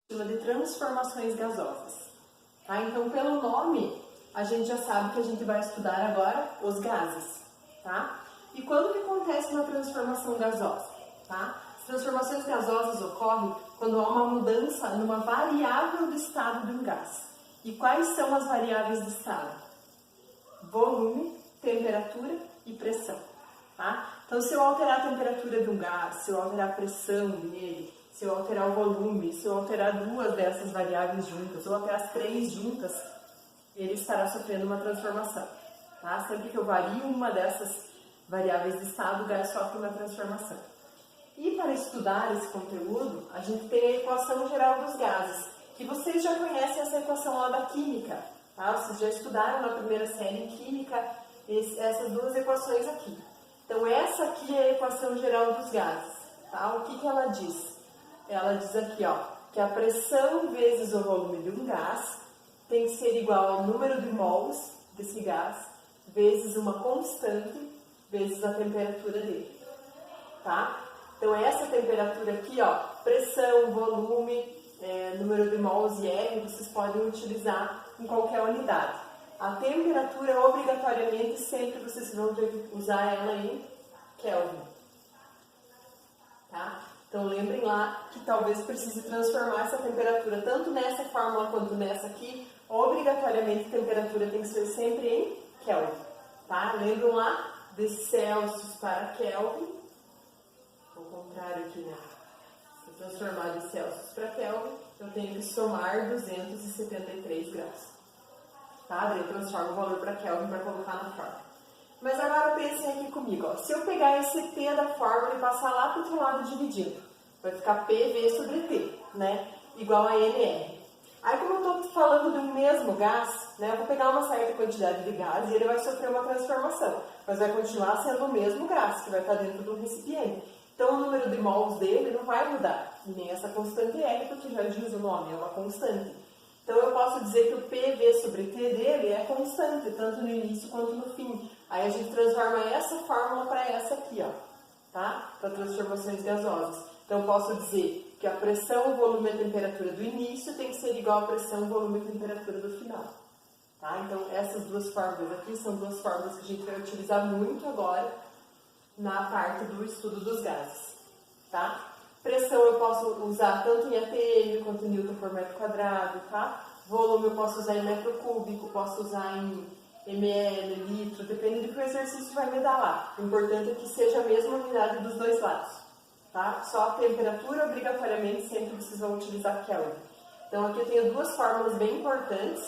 de transformações gasosas. Tá? Então, pelo nome, a gente já sabe que a gente vai estudar agora os gases. Tá? E quando que acontece uma transformação gasosa? Tá? As transformações gasosas ocorrem quando há uma mudança numa variável do estado de um gás. E quais são as variáveis do estado? Volume, temperatura e pressão. Tá? Então, se eu alterar a temperatura de um gás, se eu alterar a pressão dele, se eu alterar o volume, se eu alterar duas dessas variáveis juntas, ou até as três juntas, ele estará sofrendo uma transformação. Tá? Sempre que eu vario uma dessas variáveis de estado, o gás sofre uma transformação. E para estudar esse conteúdo, a gente tem a equação geral dos gases, que vocês já conhecem essa equação lá da química. Tá? Vocês já estudaram na primeira série em química essas duas equações aqui. Então, essa aqui é a equação geral dos gases. Tá? O que ela diz? Ela diz aqui, ó, que a pressão vezes o volume de um gás tem que ser igual ao número de mols desse gás vezes uma constante vezes a temperatura dele. Tá? Então, essa temperatura aqui, ó, pressão, volume, número de mols e R, vocês podem utilizar em qualquer unidade. A temperatura, obrigatoriamente, sempre vocês vão ter que usar ela em Kelvin. Tá? Então, lembrem lá que talvez precise transformar essa temperatura, tanto nessa fórmula quanto nessa aqui, obrigatoriamente a temperatura tem que ser sempre em Kelvin. Tá? Lembram lá de Celsius para Kelvin? Ao contrário aqui, né? Se eu transformar de Celsius para Kelvin, eu tenho que somar 273 graus. Tá? Daí eu transformo o valor para Kelvin para colocar na fórmula. Mas agora pensem aqui comigo, ó. Se eu pegar esse P da fórmula e passar lá para o outro lado dividindo, vai ficar PV sobre T, né? Igual a NR. Aí, como eu estou falando de um mesmo gás, né, eu vou pegar uma certa quantidade de gás e ele vai sofrer uma transformação, mas vai continuar sendo o mesmo gás que vai estar dentro do recipiente. Então, o número de mols dele não vai mudar, e nem essa constante R, porque já diz o nome, é uma constante. Então, eu posso dizer que o PV sobre T dele é constante, tanto no início quanto no fim. Aí, a gente transforma essa fórmula para essa aqui, ó, tá? Para transformações gasosas. Então, eu posso dizer que a pressão, o volume e a temperatura do início tem que ser igual à pressão, o volume e a temperatura do final. Tá? Então, essas duas fórmulas aqui são duas fórmulas que a gente vai utilizar muito agora na parte do estudo dos gases. Tá? Pressão eu posso usar tanto em atm quanto em Newton por metro quadrado. Tá? Volume eu posso usar em metro cúbico, posso usar em ml, litro, depende do que o exercício vai me dar lá. O importante é que seja a mesma unidade dos dois lados. Tá? Só a temperatura, obrigatoriamente, sempre vocês vão utilizar Kelvin. Então, aqui eu tenho duas fórmulas bem importantes,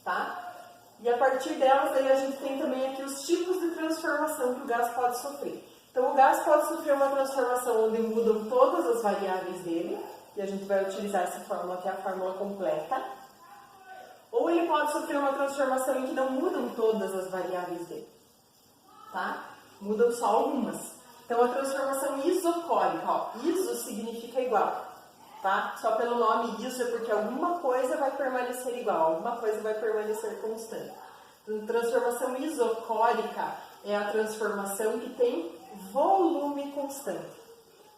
tá? E a partir delas, daí a gente tem também aqui os tipos de transformação que o gás pode sofrer. Então, o gás pode sofrer uma transformação onde mudam todas as variáveis dele, e a gente vai utilizar essa fórmula, que é a fórmula completa. Ou ele pode sofrer uma transformação em que não mudam todas as variáveis dele, tá? Mudam só algumas. Então, a transformação isocórica, ó, iso significa igual, tá? Só pelo nome iso é porque alguma coisa vai permanecer igual, alguma coisa vai permanecer constante. Então, transformação isocórica é a transformação que tem volume constante.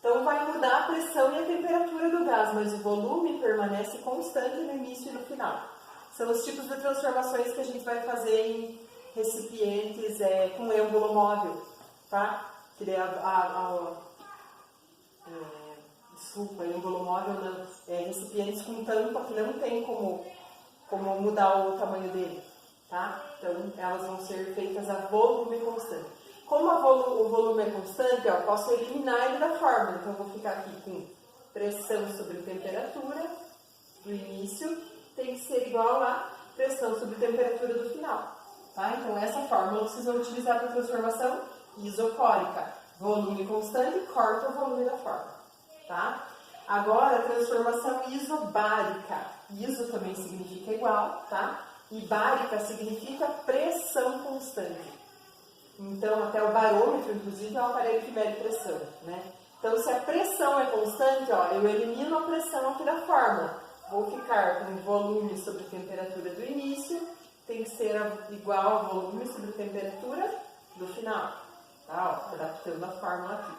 Então, vai mudar a pressão e a temperatura do gás, mas o volume permanece constante no início e no final. São os tipos de transformações que a gente vai fazer em recipientes com êmbolo móvel, tá? Que daí desculpa, êmbolo móvel não, recipientes com tampa que não tem como mudar o tamanho dele, tá? Então, elas vão ser feitas a volume constante. Como o volume é constante, ó, eu posso eliminar ele da fórmula. Então, eu vou ficar aqui com pressão sobre temperatura do início, tem que ser igual a pressão sobre temperatura do final, tá? Então, essa fórmula vocês vão utilizar para transformação isocórica. Volume constante, corta o volume da fórmula, tá? Agora, a transformação isobárica. Iso também significa igual, tá? E bárica significa pressão constante. Então, até o barômetro, inclusive, é um aparelho que mede pressão, né? Então, se a pressão é constante, ó, eu elimino a pressão aqui da fórmula. Vou ficar com volume sobre temperatura do início, tem que ser igual ao volume sobre temperatura do final. Tá, ó, adaptando a fórmula aqui.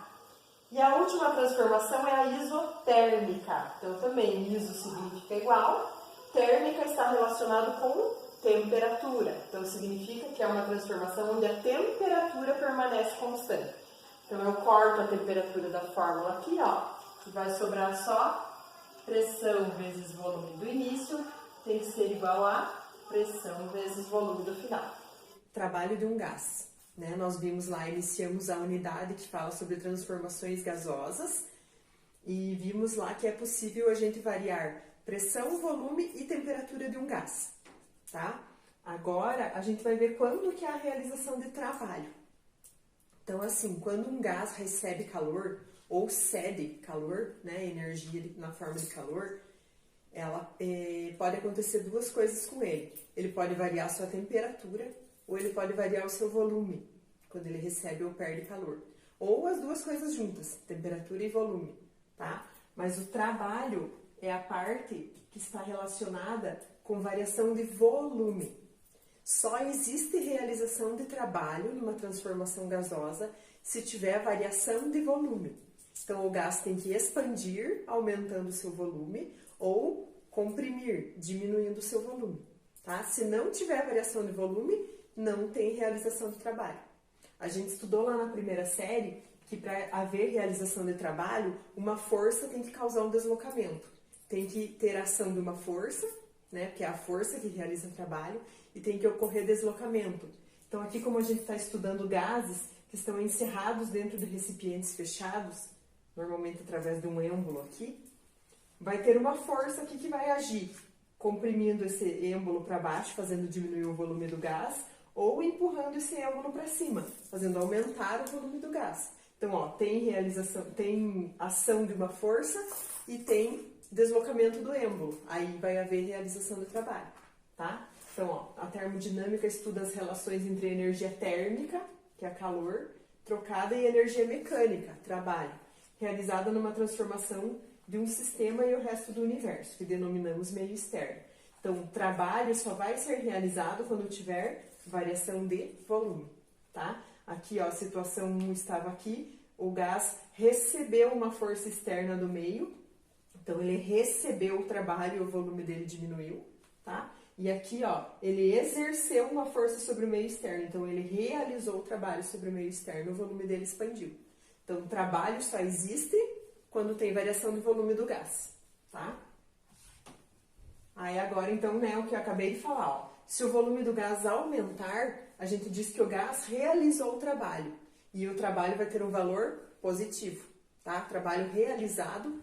E a última transformação é a isotérmica. Então, também, iso significa igual, térmica está relacionado com temperatura. Então, significa que é uma transformação onde a temperatura permanece constante. Então, eu corto a temperatura da fórmula aqui, ó, e vai sobrar só pressão vezes volume do início, tem que ser igual a pressão vezes volume do final. Trabalho de um gás, né? Nós vimos lá, iniciamos a unidade que fala sobre transformações gasosas e vimos lá que é possível a gente variar pressão, volume e temperatura de um gás, tá? Agora, a gente vai ver quando que é a realização de trabalho. Então, assim, quando um gás recebe calor ou cede calor, né, energia na forma de calor, pode acontecer duas coisas com ele. Ele pode variar a sua temperatura ou ele pode variar o seu volume, quando ele recebe ou perde calor. Ou as duas coisas juntas, temperatura e volume, tá? Mas o trabalho é a parte que está relacionada com variação de volume. Só existe realização de trabalho numa transformação gasosa se tiver variação de volume. Então, o gás tem que expandir, aumentando o seu volume, ou comprimir, diminuindo o seu volume, tá? Se não tiver variação de volume, não tem realização de trabalho. A gente estudou lá na primeira série que para haver realização de trabalho, uma força tem que causar um deslocamento. Tem que ter ação de uma força, né, que é a força que realiza o trabalho, e tem que ocorrer deslocamento. Então, aqui como a gente está estudando gases que estão encerrados dentro de recipientes fechados, normalmente através de um êmbolo aqui, vai ter uma força aqui que vai agir, comprimindo esse êmbolo para baixo, fazendo diminuir o volume do gás, ou empurrando esse êmbolo para cima, fazendo aumentar o volume do gás. Então, ó, tem ação de uma força e tem deslocamento do êmbolo. Aí vai haver realização do trabalho, tá? Então, ó, a termodinâmica estuda as relações entre energia térmica, que é calor, trocada, e energia mecânica, trabalho, realizada numa transformação de um sistema e o resto do universo, que denominamos meio externo. Então, o trabalho só vai ser realizado quando tiver variação de volume, tá? Aqui, ó, a situação 1 estava aqui, o gás recebeu uma força externa do meio, então ele recebeu o trabalho e o volume dele diminuiu, tá? E aqui, ó, ele exerceu uma força sobre o meio externo, então ele realizou o trabalho sobre o meio externo, o volume dele expandiu. Então, o trabalho só existe quando tem variação do volume do gás, tá? Aí agora, então, né, o que eu acabei de falar, ó. Se o volume do gás aumentar, a gente diz que o gás realizou o trabalho. E o trabalho vai ter um valor positivo, tá? Trabalho realizado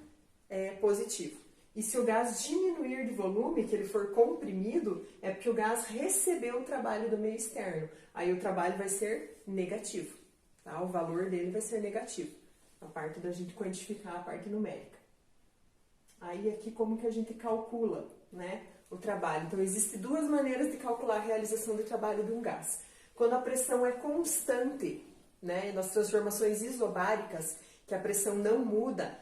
é positivo. E se o gás diminuir de volume, que ele for comprimido, é porque o gás recebeu o trabalho do meio externo. Aí o trabalho vai ser negativo, tá? O valor dele vai ser negativo. A parte da gente quantificar a parte numérica. Aí aqui como que a gente calcula, né, o trabalho. Então, existem duas maneiras de calcular a realização do trabalho de um gás. Quando a pressão é constante, né, nas transformações isobáricas, que a pressão não muda,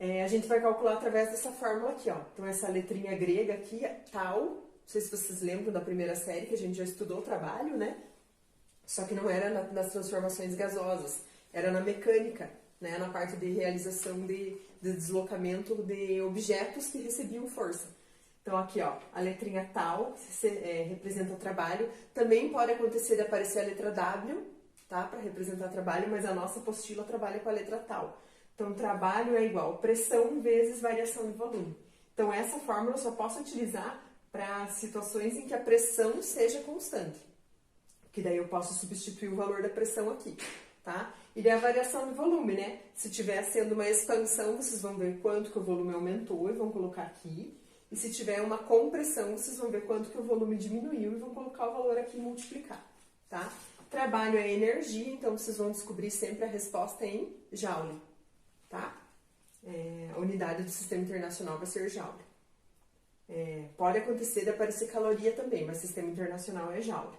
a gente vai calcular através dessa fórmula aqui, ó. Então, essa letrinha grega aqui, tal, não sei se vocês lembram da primeira série, que a gente já estudou o trabalho, né? Só que não era nas transformações gasosas, era na mecânica, né, na parte de realização de deslocamento de objetos que recebiam força. Então, aqui, ó, a letrinha tal representa o trabalho. Também pode acontecer de aparecer a letra W, tá, para representar trabalho, mas a nossa apostila trabalha com a letra tal. Então, trabalho é igual pressão vezes variação de volume. Então, essa fórmula eu só posso utilizar para situações em que a pressão seja constante. Que daí eu posso substituir o valor da pressão aqui, tá? E daí a variação de volume, né? Se estiver sendo uma expansão, vocês vão ver quanto que o volume aumentou e vão colocar aqui. E se tiver uma compressão, vocês vão ver quanto que o volume diminuiu e vão colocar o valor aqui e multiplicar, tá? Trabalho é energia, então vocês vão descobrir sempre a resposta em Joule, tá? A unidade do sistema internacional vai ser Joule. Pode acontecer de aparecer caloria também, mas sistema internacional é Joule,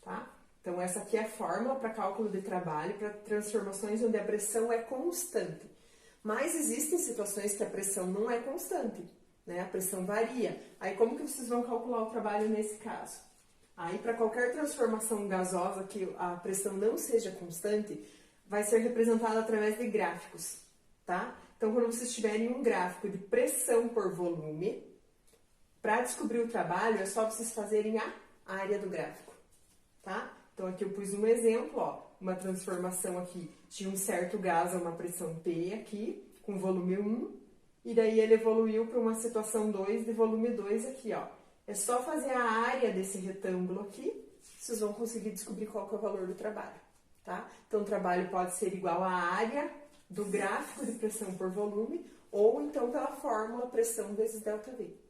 tá? Então, essa aqui é a fórmula para cálculo de trabalho para transformações onde a pressão é constante. Mas existem situações que a pressão não é constante, né? A pressão varia. Aí, como que vocês vão calcular o trabalho nesse caso? Aí, para qualquer transformação gasosa que a pressão não seja constante, vai ser representada através de gráficos, tá? Então, quando vocês tiverem um gráfico de pressão por volume, Para descobrir o trabalho, é só vocês fazerem a área do gráfico, tá? Então, aqui eu pus um exemplo, ó, uma transformação aqui de um certo gás a uma pressão P aqui, com volume 1, e daí ele evoluiu para uma situação 2 de volume 2 aqui, ó. É só fazer a área desse retângulo aqui, vocês vão conseguir descobrir qual que é o valor do trabalho, tá? Então, o trabalho pode ser igual à área do gráfico de pressão por volume, ou então pela fórmula pressão vezes ΔV,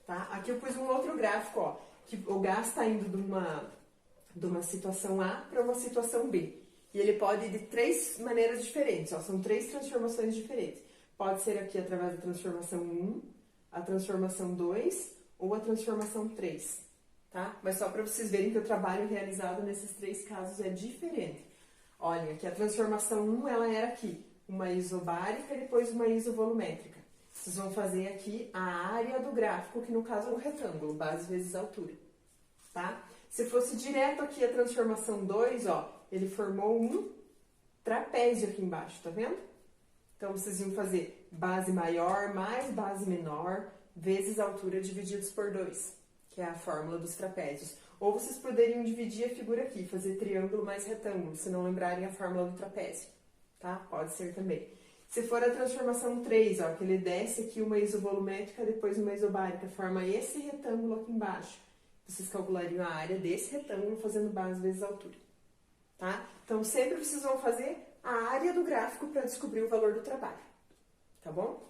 tá? Aqui eu pus um outro gráfico, ó, que o gás está indo de uma situação A para uma situação B. E ele pode ir de 3 maneiras diferentes, ó, são 3 transformações diferentes. Pode ser aqui através da transformação 1, a transformação 2 ou a transformação 3, tá? Mas só para vocês verem que o trabalho realizado nesses 3 casos é diferente. Olhem, aqui a transformação 1, ela era aqui, uma isobárica e depois uma isovolumétrica. Vocês vão fazer aqui a área do gráfico, que no caso é um retângulo, base vezes altura, tá? Se fosse direto aqui a transformação 2, ó, ele formou um trapézio aqui embaixo, tá vendo? Então, vocês iam fazer base maior mais base menor vezes altura divididos por 2, que é a fórmula dos trapézios. Ou vocês poderiam dividir a figura aqui, fazer triângulo mais retângulo, se não lembrarem a fórmula do trapézio, tá? Pode ser também. Se for a transformação 3, ó, que ele desce aqui uma isovolumétrica, depois uma isobárica, forma esse retângulo aqui embaixo. Vocês calculariam a área desse retângulo fazendo base vezes altura, tá? Então, sempre vocês vão fazer a área do gráfico para descobrir o valor do trabalho, tá bom?